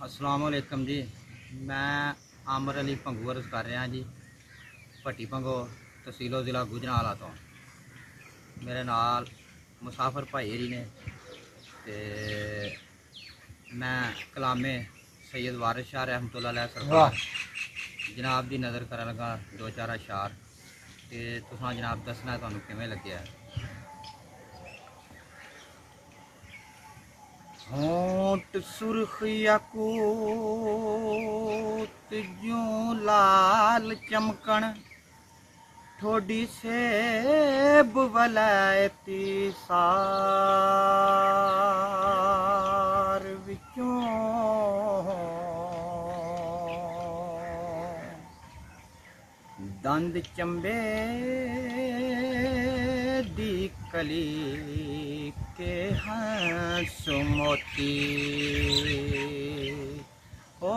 अस्सलाम वालेकुम जी। मैं आमर अली भंगू अर्ज कर रहा जी, भट्टी भंगो तहसीलो ज़िला गुजरांवाला तो। मेरे नाल मुसाफिर भाई जी ने ते मैं कलामे सैयद वारिस शाह रहमतुल्लाह अलैह सरकार जनाब की नज़र कर लगा दो चार अशार ते तुसां जनाब दसना तुहानू किवें लग्गिया। होंठ सुर्खिया कूत ज्यों लाल चमकन, ठोडी सेब वलैती सार विचों, दंद चंबे दी कली के हंस मोती, ओ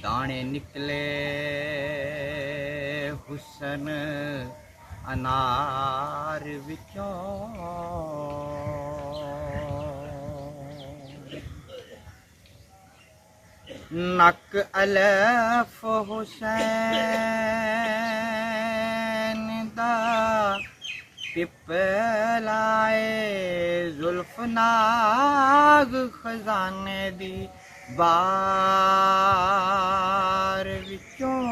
दाने निकले हुसन अनार विचों, नक अलफ हुसैन दा पिपलाए जुल्फ नाग खजाने दी बार विचों,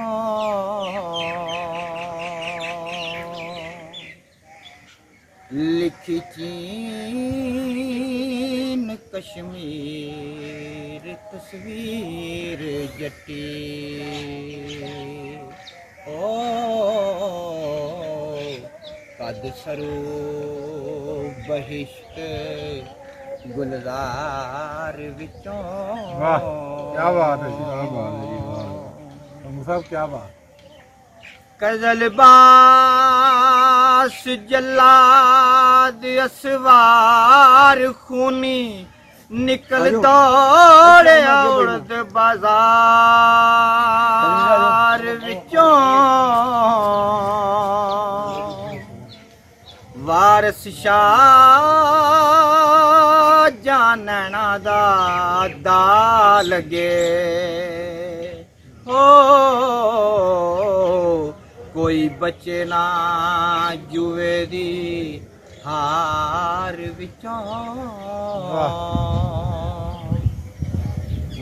लिखी चीन कश्मीर तस्वीर जट्टी, ओ कद सरू बहिश्त गुलजार विचों। वाह क्या बात है जी, क्या बात है जी, वाह साहब क्या बात। कजलबास जल्लाद असवार खूनी निकल दौड़े औरत बाजार विचों, वारिस शाह जानना दा लगे, हो कोई बचे ना जुए दी हार विचों,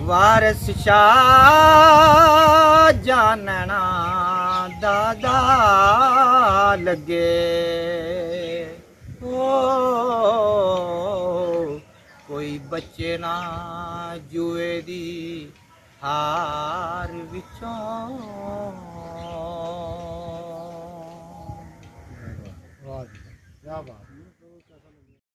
वारिस शाह जानना दादा लगे, ओ कोई बचे ना जुए दी हार विचों। वाह क्या बात।